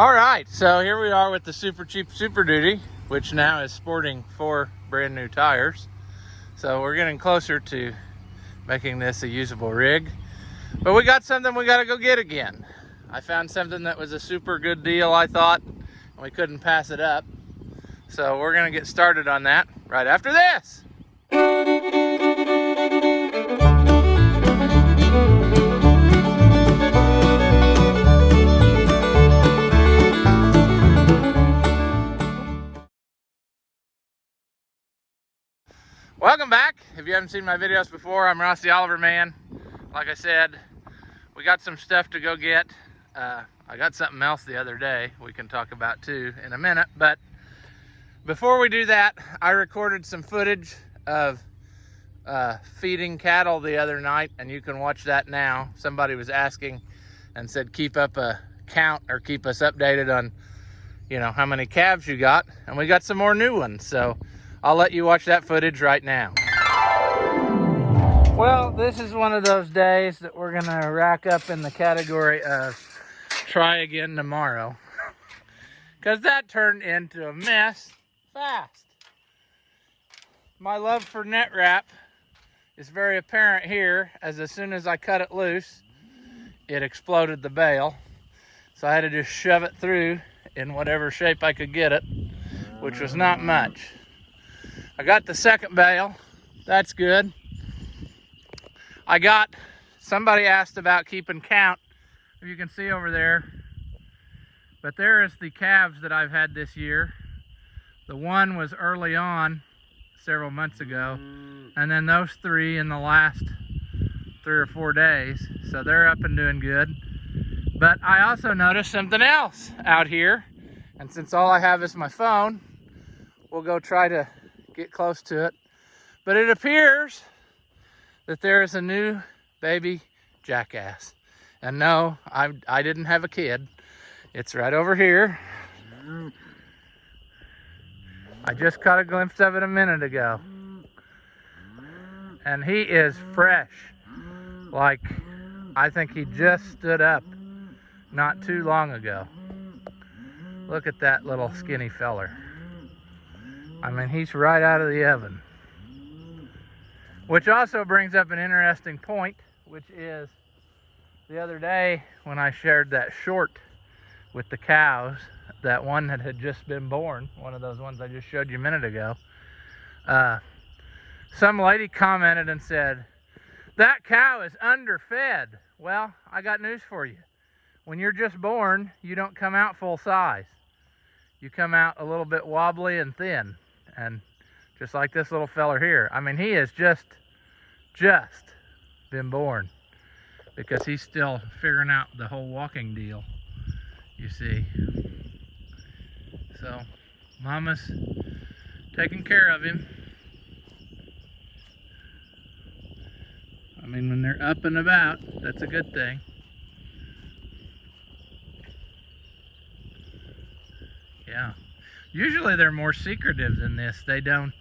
All right, so here we are with the Super Cheap Super Duty, which now is sporting 4 brand new tires. So we're getting closer to making this a usable rig. But we got something we gotta go get again. I found something that was a super good deal, I thought, and we couldn't pass it up. So we're gonna get started on that right after this. Welcome back. If you haven't seen my videos before, I'm Ross the Oliver Man. Like I said, we got some stuff to go get. I got something else the other day we can talk about too in a minute, but before we do that, I recorded some footage of feeding cattle the other night, and you can watch that now. Somebody was asking and said keep up a count or keep us updated on, you know, how many calves you got, and we got some more new ones, so I'll let you watch that footage right now. Well, this is one of those days that we're gonna rack up in the category of try again tomorrow, because that turned into a mess fast. My love for net wrap is very apparent here, as soon as I cut it loose, it exploded the bale. So I had to just shove it through in whatever shape I could get it, which was not much. I got the second bale, that's good. Somebody asked about keeping count, if you can see over there, but there is the calves that I've had this year. The one was early on, several months ago, and then those 3 in the last 3 or 4 days, so they're up and doing good. But I also noticed something else out here, and since all I have is my phone, we'll go try to get close to it. But it appears that there is a new baby jackass. And no, I didn't have a kid. It's right over here. I just caught a glimpse of it a minute ago. And he is fresh. Like, I think he just stood up not too long ago. Look at that little skinny feller. I mean, he's right out of the oven. Which also brings up an interesting point, which is the other day when I shared that short with the cows, that one that had just been born, one of those ones I just showed you a minute ago, some lady commented and said, "That cow is underfed." Well, I got news for you. When you're just born, you don't come out full size. You come out a little bit wobbly and thin, and just like this little feller here. I mean, he has just been born, because he's still figuring out the whole walking deal, you see. So mama's taking care of him. I mean, when they're up and about, that's a good thing. Yeah, usually they're more secretive than this. They don't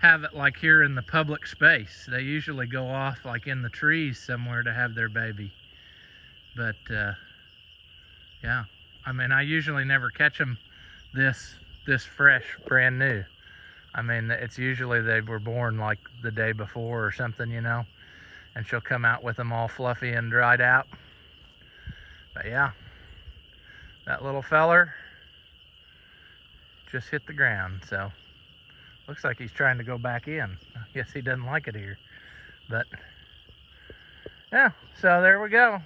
have it like here in the public space. They usually go off like in the trees somewhere to have their baby. But yeah, I mean, I usually never catch them this fresh, brand new. I mean, it's usually they were born like the day before or something, you know, and she'll come out with them all fluffy and dried out. But yeah, that little feller just hit the ground, so looks like he's trying to go back in. I guess he doesn't like it here. But yeah, so there we go.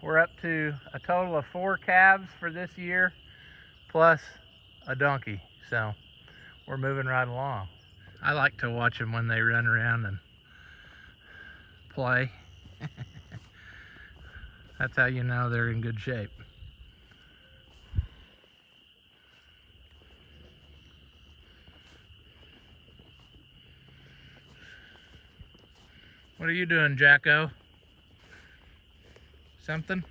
We're up to a total of 4 calves for this year, plus a donkey. So we're moving right along. I like to watch them when they run around and play. That's how you know they're in good shape. What are you doing, Jacko? Something?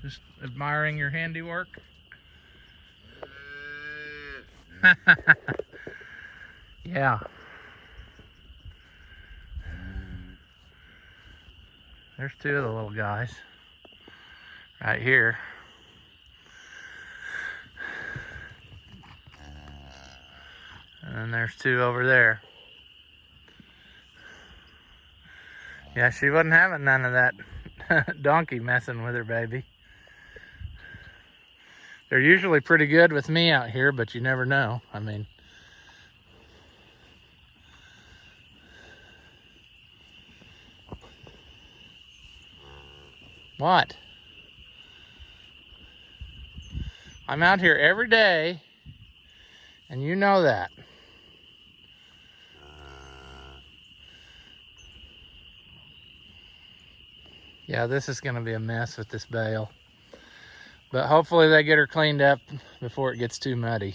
Just admiring your handiwork? Yeah. There's 2 of the little guys right here. And then there's 2 over there. Yeah, she wasn't having none of that donkey messing with her baby. They're usually pretty good with me out here, but you never know. I mean, what? I'm out here every day, and you know that. Yeah, this is going to be a mess with this bale. But hopefully they get her cleaned up before it gets too muddy.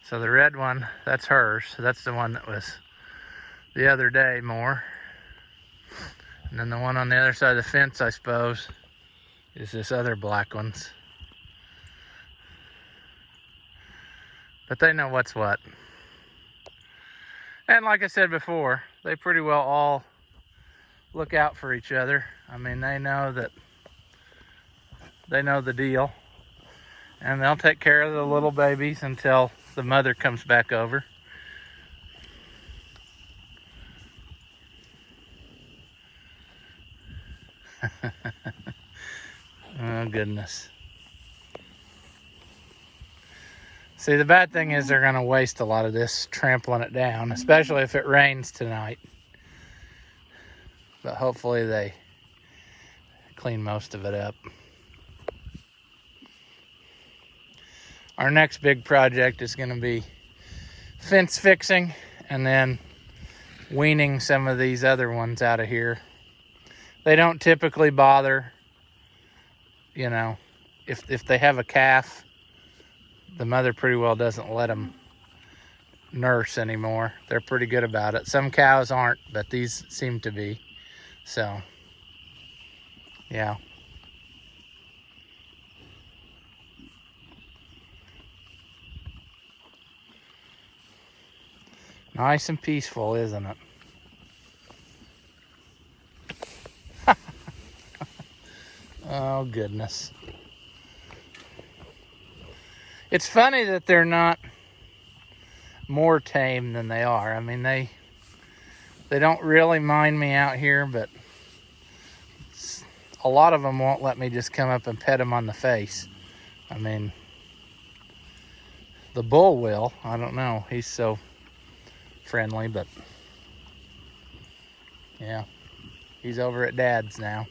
So the red one, that's hers. That's the one that was the other day more. And then the one on the other side of the fence, I suppose, is this other black one's. But they know what's what. And like I said before, they pretty well all look out for each other. I mean, they know the deal. And they'll take care of the little babies until the mother comes back over. Oh, goodness. See, the bad thing is they're going to waste a lot of this trampling it down, especially if it rains tonight. But hopefully they clean most of it up. Our next big project is going to be fence fixing and then weaning some of these other ones out of here. They don't typically bother, you know, if they have a calf, the mother pretty well doesn't let them nurse anymore. They're pretty good about it. Some cows aren't, but these seem to be. So, yeah. Nice and peaceful, isn't it? Oh, goodness. It's funny that they're not more tame than they are. I mean, they don't really mind me out here, but a lot of them won't let me just come up and pet them on the face. I mean, the bull will. I don't know. He's so friendly, but yeah, he's over at Dad's now.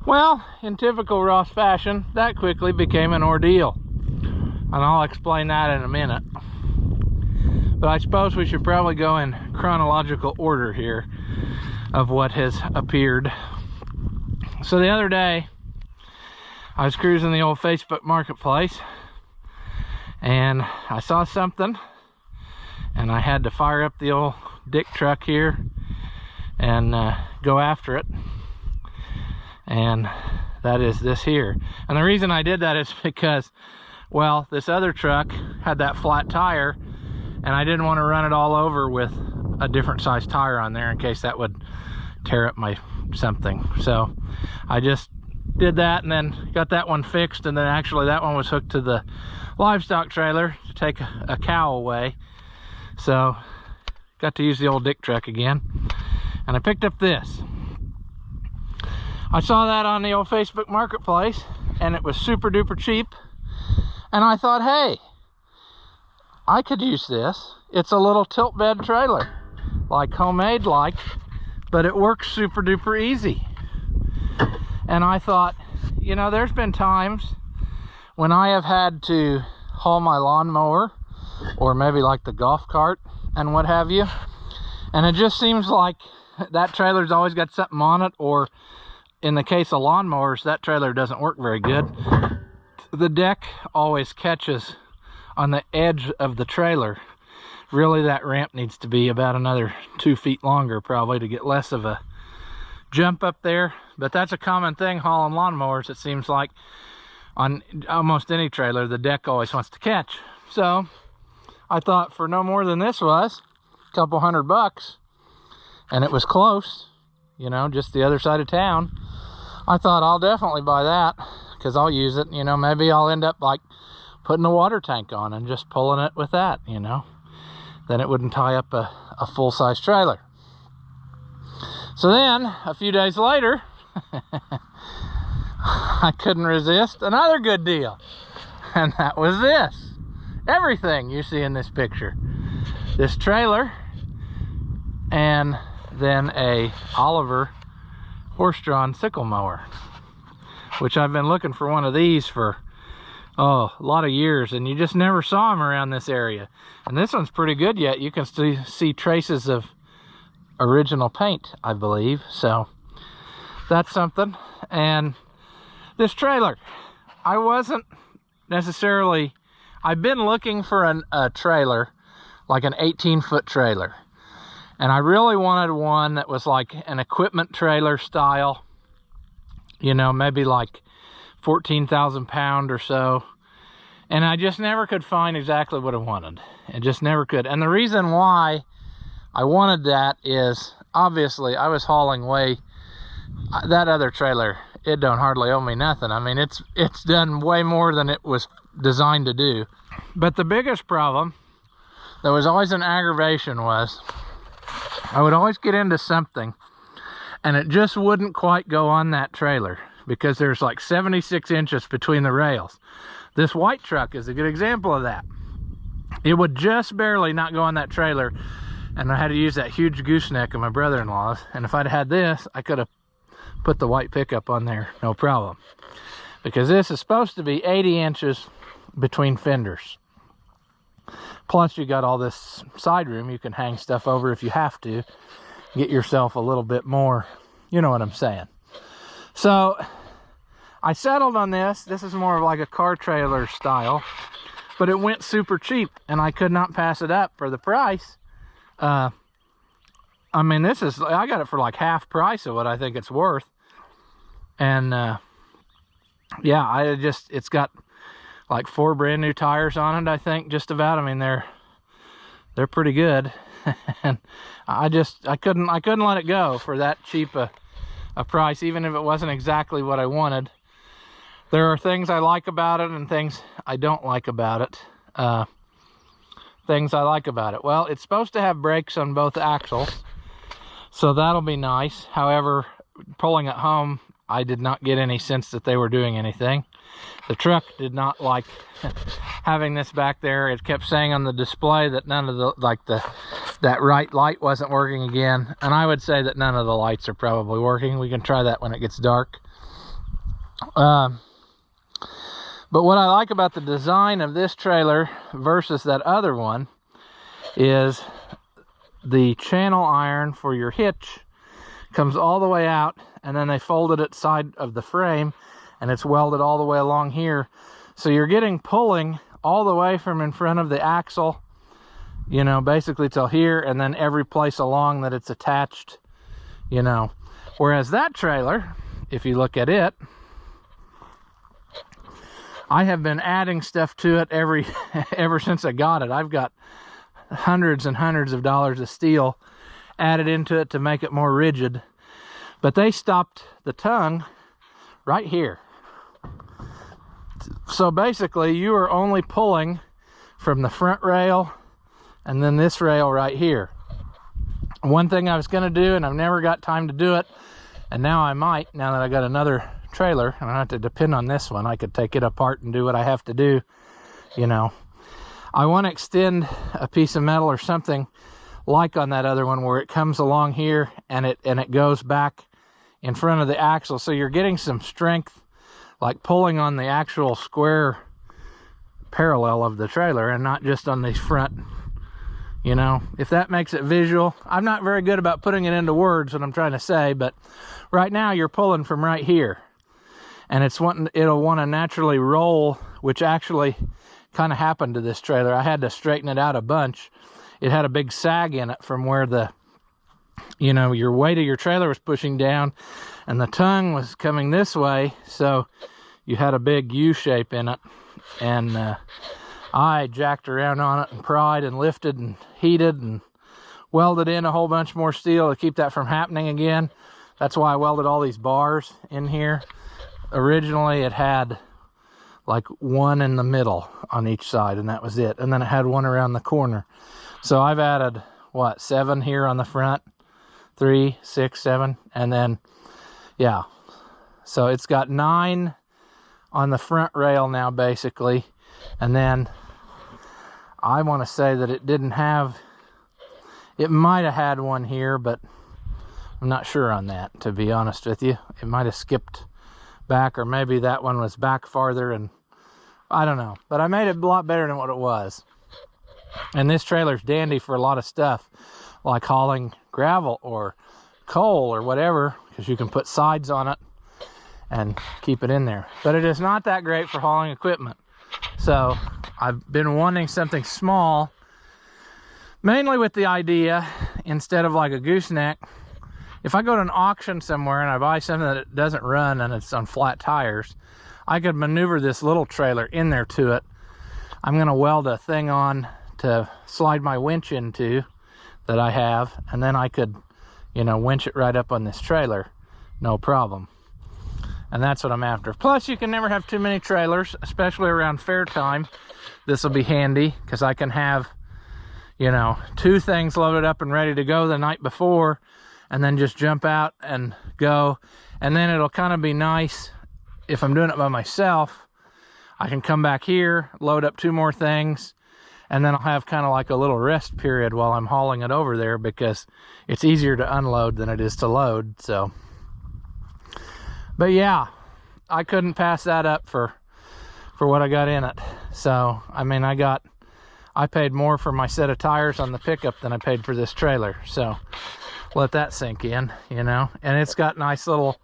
Well, in typical Ross fashion, that quickly became an ordeal. And I'll explain that in a minute. But I suppose we should probably go in chronological order here of what has appeared. So the other day, I was cruising the old Facebook Marketplace, and I saw something, and I had to fire up the old dick truck here and go after it. And that is this here. And the reason I did that is because, well, this other truck had that flat tire, and I didn't want to run it all over with a different size tire on there in case that would tear up my something. So I just did that and then got that one fixed, and then actually that one was hooked to the livestock trailer to take a cow away. So got to use the old dick truck again. and I picked up this. I saw that on the old Facebook Marketplace, and it was super duper cheap, and I thought, hey, I could use this. It's a little tilt bed trailer, like homemade like, but it works super duper easy. And I thought, you know, there's been times when I have had to haul my lawnmower, or maybe like the golf cart and what have you, and it just seems like that trailer's always got something on it, or in the case of lawnmowers, that trailer doesn't work very good. The deck always catches on the edge of the trailer. Really, that ramp needs to be about another 2 feet longer probably to get less of a jump up there. But that's a common thing hauling lawnmowers. It seems like on almost any trailer, the deck always wants to catch. So I thought, for no more than this was, a couple $100, and it was close, you know, just the other side of town, I thought I'll definitely buy that, because I'll use it. You know, maybe I'll end up like putting a water tank on and just pulling it with that, you know. Then it wouldn't tie up a full-size trailer. So then, a few days later, I couldn't resist another good deal. And that was this. Everything you see in this picture. This trailer, and then a Oliver horse-drawn sickle mower, which I've been looking for one of these for a lot of years, and you just never saw them around this area. And this one's pretty good yet. You can still see traces of original paint, I believe, so that's something. And this trailer, I wasn't necessarily, I've been looking for a trailer, like an 18-foot trailer, and I really wanted one that was like an equipment trailer style, you know, maybe like 14,000 pound or so. And I just never could find exactly what I wanted. I just never could. And the reason why I wanted that is, obviously, I was hauling that other trailer, it don't hardly owe me nothing. I mean, it's done way more than it was designed to do. But the biggest problem that was always an aggravation was, I would always get into something and it just wouldn't quite go on that trailer, because there's like 76 inches between the rails. This white truck is a good example of that. It would just barely not go on that trailer, and I had to use that huge gooseneck of my brother-in-law's. And if I'd had this, I could have put the white pickup on there, no problem. Because this is supposed to be 80 inches between fenders. Plus, you got all this side room you can hang stuff over if you have to. Get yourself a little bit more, you know what I'm saying. So I settled on this. This is more of like a car trailer style, but it went super cheap, and I could not pass it up for the price. I mean, I got it for like half price of what I think it's worth. And yeah, it's got like 4 brand new tires on it, I think, just about. I mean, they're pretty good. And I couldn't let it go for that cheap a price, even if it wasn't exactly what I wanted. There are things I like about it and things I don't like about it. Things I like about it, well, it's supposed to have brakes on both axles, so that'll be nice. However, pulling it home, I did not get any sense that they were doing anything. The truck did not like having this back there. It kept saying on the display that none of that right light wasn't working again, and I would say that none of the lights are probably working. We can try that when it gets dark. But what I like about the design of this trailer versus that other one is the channel iron for your hitch comes all the way out, and then they folded it side of the frame, and it's welded all the way along here. So you're getting pulling all the way from in front of the axle, you know, basically till here, and then every place along that it's attached, you know. Whereas that trailer, if you look at it, I have been adding stuff to it ever since I got it. I've got hundreds and hundreds of dollars of steel added into it to make it more rigid. But they stopped the tongue right here. So basically, you are only pulling from the front rail and then this rail right here. One thing I was gonna do, and I've never got time to do it, and now I might, now that I got another trailer, and I don't have to depend on this one. I could take it apart and do what I have to do, you know. I want to extend a piece of metal or something like on that other one, where it comes along here and it goes back in front of the axle, so you're getting some strength, like pulling on the actual square parallel of the trailer and not just on the front, you know, if that makes it visual. I'm not very good about putting it into words, what I'm trying to say, but right now you're pulling from right here, and it'll want to naturally roll, which actually kind of happened to this trailer. I had to straighten it out a bunch. It had a big sag in it from where the, you know, your weight of your trailer was pushing down and the tongue was coming this way, so you had a big U shape in it. And I jacked around on it and pried and lifted and heated and welded in a whole bunch more steel to keep that from happening again. That's why I welded all these bars in here. Originally it had like one in the middle on each side, and that was it, and then it had one around the corner. So I've added, what, 7 here on the front, 3, 6, 7, and then, yeah. So it's got 9 on the front rail now, basically. And then I want to say that it didn't have, it might have had one here, but I'm not sure on that, to be honest with you. It might have skipped back, or maybe that one was back farther, and I don't know. But I made it a lot better than what it was. And this trailer's dandy for a lot of stuff, like hauling gravel or coal or whatever, because you can put sides on it and keep it in there. But it is not that great for hauling equipment. So I've been wanting something small, mainly with the idea, instead of like a gooseneck, if I go to an auction somewhere and I buy something that it doesn't run and it's on flat tires, I could maneuver this little trailer in there to it. I'm going to weld a thing on to slide my winch into that I have, and then I could, you know, winch it right up on this trailer, no problem. And that's what I'm after. Plus, you can never have too many trailers, especially around fair time. This will be handy because I can have, you know, 2 things loaded up and ready to go the night before, and then just jump out and go. And then it'll kind of be nice if I'm doing it by myself. I can come back here, load up 2 more things, and then I'll have kind of like a little rest period while I'm hauling it over there, because it's easier to unload than it is to load. So, but yeah, I couldn't pass that up for what I got in it. So, I mean, I paid more for my set of tires on the pickup than I paid for this trailer. So let that sink in, you know. And it's got nice little,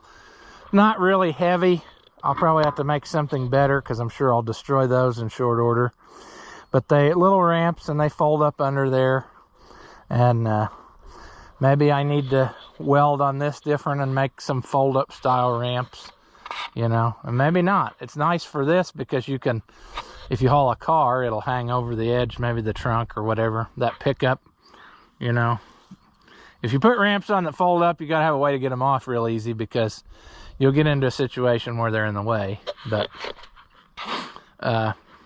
not really heavy. I'll probably have to make something better, because I'm sure I'll destroy those in short order. But they little ramps, and they fold up under there. And maybe I need to weld on this different and make some fold up style ramps, you know. And maybe not. It's nice for this because you can, if you haul a car, it'll hang over the edge, maybe the trunk or whatever, that pickup, you know. If you put ramps on that fold up, you got to have a way to get them off real easy, because you'll get into a situation where they're in the way. But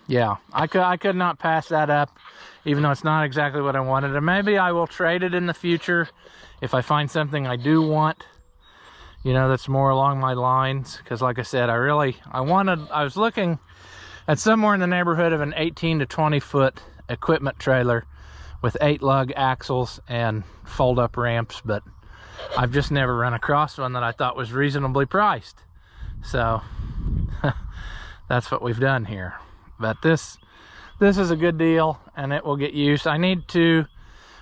yeah, I could not pass that up, even though it's not exactly what I wanted. And maybe I will trade it in the future if I find something I do want, you know, that's more along my lines. Because like I said, I was looking at somewhere in the neighborhood of an 18 to 20 foot equipment trailer with 8 lug axles and fold up ramps, but I've just never run across one that I thought was reasonably priced. So that's what we've done here. But this is a good deal, and it will get used. I need to,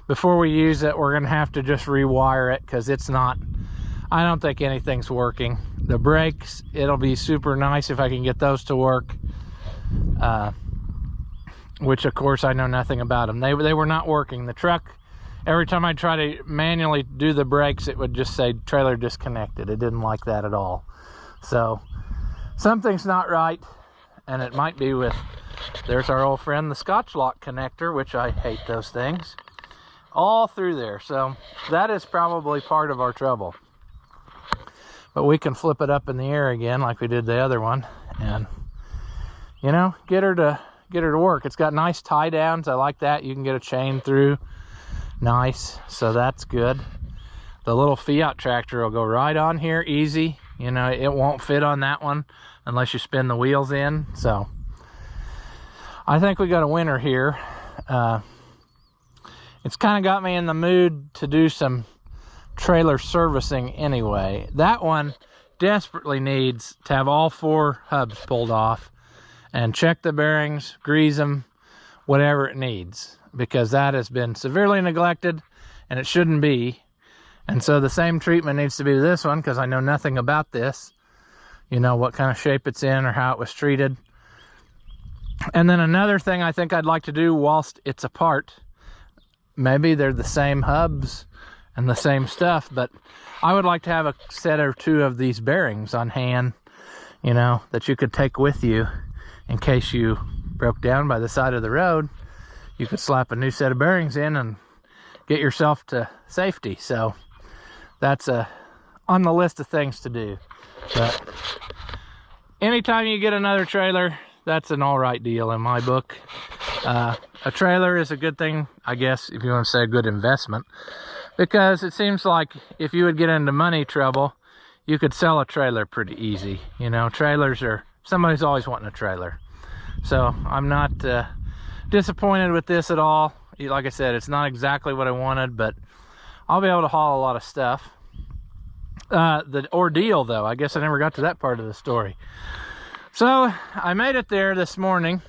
before we use it, we're gonna have to just rewire it, because it's not, I don't think anything's working. The brakes, it'll be super nice if I can get those to work, which of course I know nothing about them. They were not working. The truck, every time I try to manually do the brakes, it would just say trailer disconnected. It didn't like that at all. So something's not right, and it might be with, there's our old friend, the Scotch lock connector, which I hate those things, all through there. So that is probably part of our trouble. But we can flip it up in the air again like we did the other one, and, you know, get her to work. It's got nice tie downs. I like that. You can get a chain through. nice, so that's good. The little Fiat tractor will go right on here, easy. You know, it won't fit on that one unless you spin the wheels in. So I think we got a winner here. It's kind of got me in the mood to do some trailer servicing anyway. That one desperately needs to have all 4 hubs pulled off and check the bearings, grease them, whatever it needs, because that has been severely neglected and it shouldn't be. And so the same treatment needs to be to this one, because I know nothing about this, you know, what kind of shape it's in or how it was treated. And then another thing I think I'd like to do whilst it's apart, maybe they're the same hubs and the same stuff, but I would like to have a set or 2 of these bearings on hand, you know, that you could take with you in case you broke down by the side of the road. You could slap a new set of bearings in and get yourself to safety. So that's on the list of things to do. But anytime you get another trailer, that's an all right deal in my book. A trailer is a good thing, I guess, if you want to say a good investment, because it seems like if you would get into money trouble, you could sell a trailer pretty easy. You know, trailers are, somebody's always wanting a trailer. So I'm not disappointed with this at all. Like I said, it's not exactly what I wanted, but I'll be able to haul a lot of stuff. The ordeal, though, I guess I never got to that part of the story. So I made it there this morning,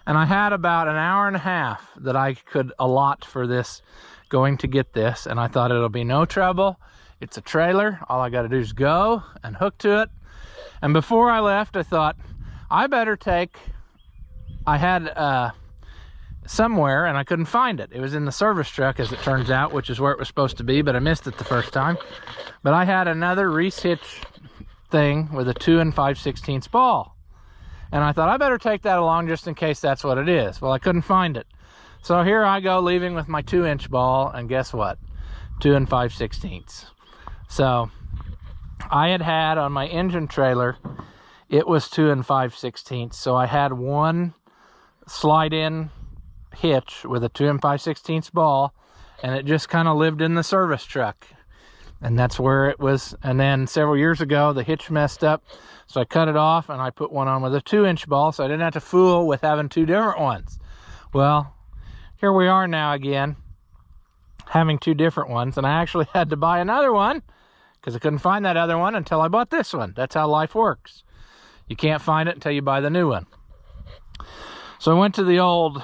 and I had about an hour and a half that I could allot for this, going to get this, and I thought it'll be no trouble. It's a trailer. All I got to do is go and hook to it. And before I left, I thought I better take, I had somewhere and I couldn't find it. It was in the service truck, as it turns out, which is where it was supposed to be, but I missed it the first time. But I had another Reese hitch thing with a 2 5/16 ball, and I thought I better take that along just in case that's what it is. Well, I couldn't find it, so here I go leaving with my 2-inch ball, and guess what? 2 5/16. So I had on my engine trailer, it was 2 5/16. So I had one slide in hitch with a 2 5/16 ball, and it just kind of lived in the service truck, and that's where it was. And then several years ago, the hitch messed up, so I cut it off and I put one on with a 2-inch ball, so I didn't have to fool with having 2 different ones. Well, here we are now again, having 2 different ones, and I actually had to buy another one because I couldn't find that other one until I bought this one. That's how life works. You can't find it until you buy the new one. So I went to the old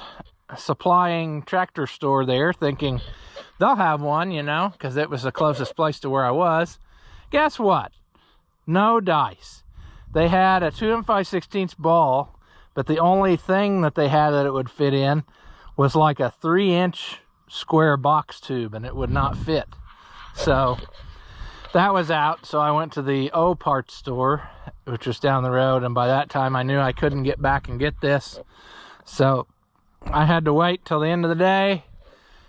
supplying tractor store there, thinking they'll have one, you know, because it was the closest place to where I was. Guess what? No dice. They had a 2 5/16 ball, but the only thing that they had that it would fit in was like a 3-inch square box tube, and it would not fit. So that was out. So I went to the O parts store, which was down the road, and by that time I knew I couldn't get back and get this. So I had to wait till the end of the day.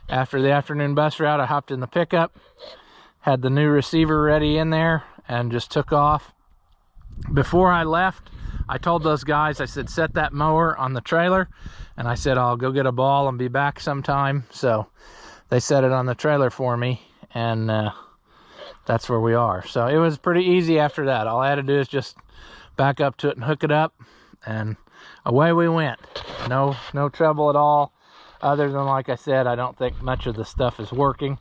After the afternoon bus route, I hopped in the pickup, had the new receiver ready in there, and just took off. Before I left, I told those guys, I said, set that mower on the trailer, and I said, I'll go get a ball and be back sometime. So they set it on the trailer for me, and that's where we are. So it was pretty easy after that. All I had to do is just back up to it and hook it up, and away we went. No trouble at all, other than, like I said, I don't think much of the stuff is working.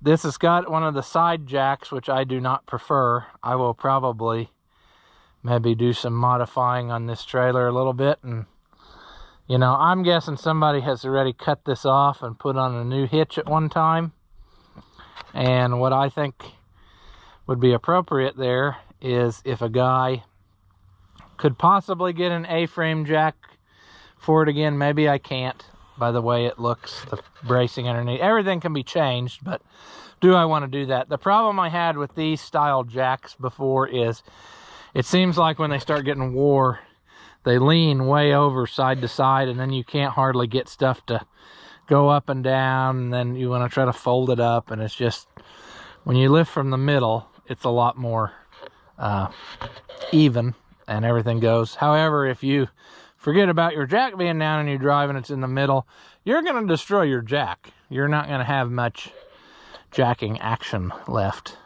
This has got one of the side jacks, which I do not prefer. I will probably maybe do some modifying on this trailer a little bit, and you know, I'm guessing somebody has already cut this off and put on a new hitch at one time. And what I think would be appropriate there is if a guy could possibly get an A-frame jack for it again. Maybe I can't, by the way it looks, the bracing underneath. Everything can be changed, but do I want to do that? The problem I had with these style jacks before is it seems like when they start getting wore, they lean way over side to side, and then you can't hardly get stuff to go up and down, and then you want to try to fold it up, and it's just, when you lift from the middle, it's a lot more even, and everything goes. However, if you forget about your jack being down and you drive and it's in the middle, you're going to destroy your jack. You're not going to have much jacking action left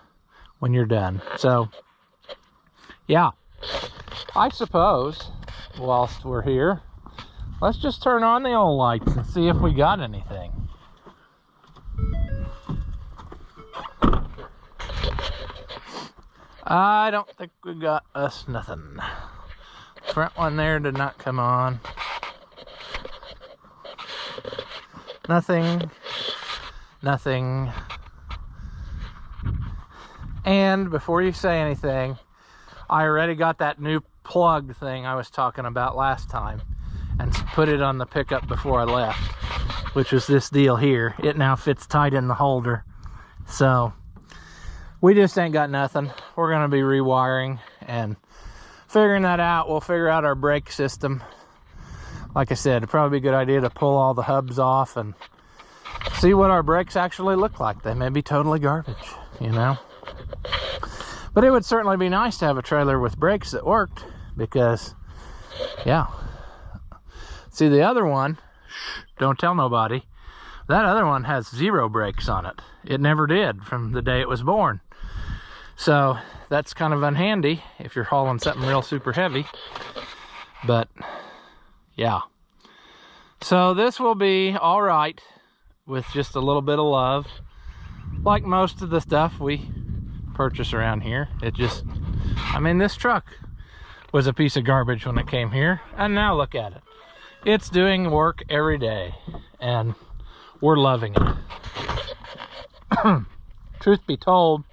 when you're done. So, yeah, I suppose whilst we're here, let's just turn on the old lights and see if we got anything. I don't think we got us nothing. Front one there did not come on. Nothing. Nothing. And before you say anything, I already got that new plug thing I was talking about last time and put it on the pickup before I left, which was this deal here. It now fits tight in the holder. So we just ain't got nothing. We're going to be rewiring and figuring that out. We'll figure out our brake system. Like I said, it'd probably be a good idea to pull all the hubs off and see what our brakes actually look like. They may be totally garbage, you know. But it would certainly be nice to have a trailer with brakes that worked, because, yeah. See, the other one, don't tell nobody, that other one has 0 brakes on it. It never did from the day it was born. So that's kind of unhandy if you're hauling something real super heavy. But yeah. So this will be all right with just a little bit of love. Like most of the stuff we purchase around here. It just, I mean, this truck was a piece of garbage when it came here. And now look at it. It's doing work every day. And we're loving it. Truth be told,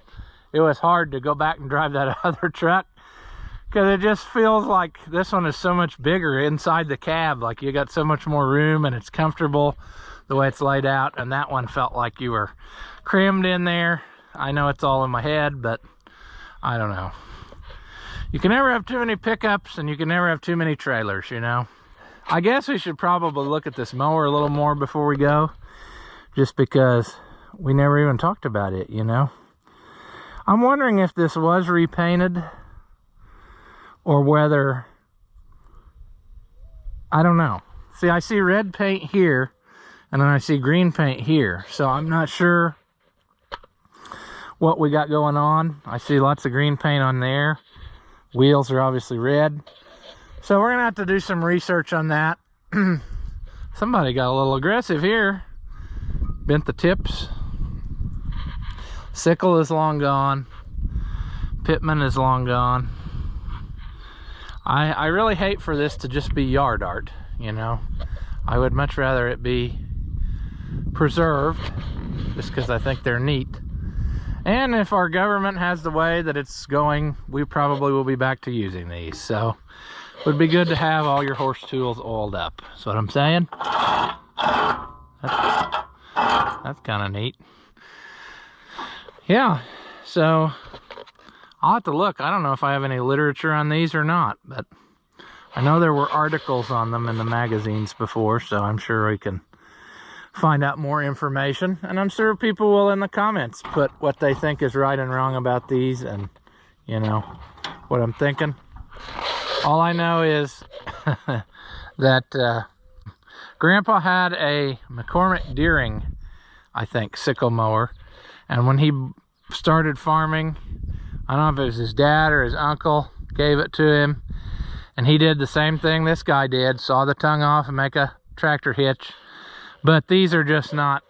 it was hard to go back and drive that other truck, because it just feels like this one is so much bigger inside the cab. Like you got so much more room and it's comfortable the way it's laid out, and that one felt like you were crammed in there. I know it's all in my head, but I don't know. You can never have too many pickups and you can never have too many trailers, you know. I guess we should probably look at this mower a little more before we go, just because we never even talked about it, you know. I'm wondering if this was repainted or whether, I don't know. See, I see red paint here and then I see green paint here. So I'm not sure what we got going on. I see lots of green paint on there. Wheels are obviously red. So we're gonna have to do some research on that. Somebody got a little aggressive here. Bent the tips. Sickle is long gone. Pitman is long gone. I really hate for this to just be yard art, you know. I would much rather it be preserved, just because I think they're neat. And if our government has the way that it's going, we probably will be back to using these. So it would be good to have all your horse tools oiled up. That's what I'm saying. That's kind of neat. Yeah, so I'll have to look. I don't know if I have any literature on these or not, but I know there were articles on them in the magazines before, so I'm sure we can find out more information. And I'm sure people will in the comments put what they think is right and wrong about these and, you know, what I'm thinking. All I know is that Grandpa had a McCormick Deering, I think, sickle mower. And when he started farming, I don't know if it was his dad or his uncle gave it to him, and he did the same thing this guy did, saw the tongue off and make a tractor hitch. But these are just not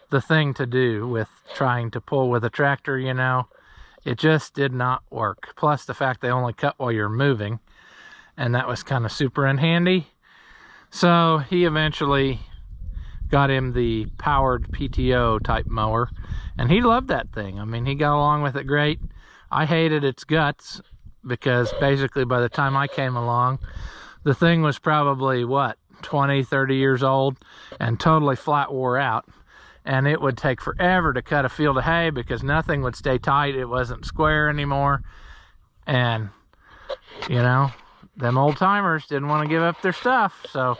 the thing to do with trying to pull with a tractor, you know. It just did not work. Plus the fact they only cut while you're moving, and that was kind of super unhandy. So he eventually got him the powered PTO type mower, and he loved that thing. I mean, he got along with it great. I hated its guts, because basically by the time I came along, the thing was probably, what, 20, 30 years old and totally flat wore out. And it would take forever to cut a field of hay because nothing would stay tight. It wasn't square anymore. And, you know, them old timers didn't want to give up their stuff. So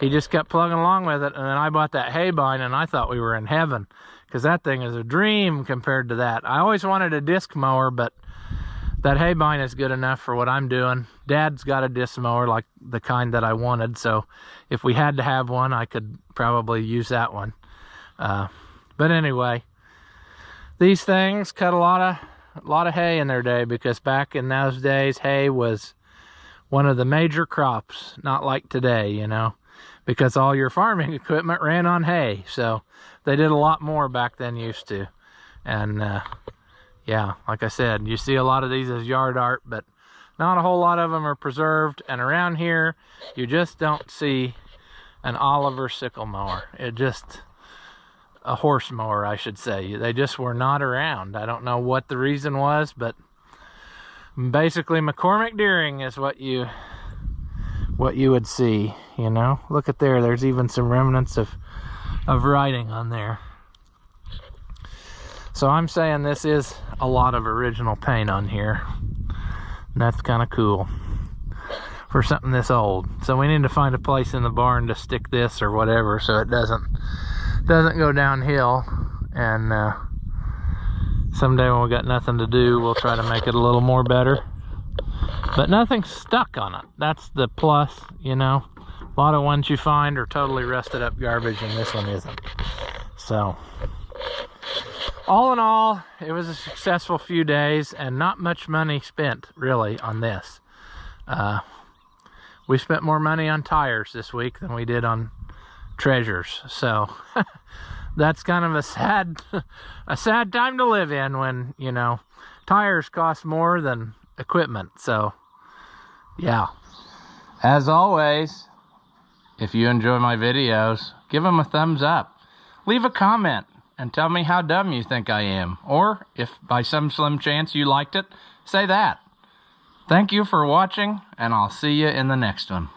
he just kept plugging along with it. And then I bought that hay bine and I thought we were in heaven, because that thing is a dream compared to that. I always wanted a disc mower, but that hay bine is good enough for what I'm doing. Dad's got a disc mower, like the kind that I wanted, so if we had to have one, I could probably use that one. But anyway, these things cut a lot of hay in their day, because back in those days, hay was one of the major crops, not like today, you know, because all your farming equipment ran on hay. So they did a lot more back then used to. And yeah, like I said, you see a lot of these as yard art, but not a whole lot of them are preserved. And around here, you just don't see an Oliver sickle mower. It just, a horse mower, I should say. They just were not around. I don't know what the reason was, but basically McCormick Deering is what you would see, you know. Look at there, there's even some remnants of writing on there. So I'm saying this is a lot of original paint on here. And that's kind of cool for something this old. So we need to find a place in the barn to stick this or whatever, so it doesn't go downhill. And someday when we got nothing to do, we'll try to make it a little more better. But nothing's stuck on it. That's the plus, you know. A lot of ones you find are totally rusted up garbage, and this one isn't. So all in all, it was a successful few days, and not much money spent really on this. We spent more money on tires this week than we did on treasures. So that's kind of a sad time to live in, when, you know, tires cost more than equipment. So yeah, as always, if you enjoy my videos, give them a thumbs up, leave a comment and tell me how dumb you think I am, or if by some slim chance you liked it, say that. Thank you for watching, and I'll see you in the next one.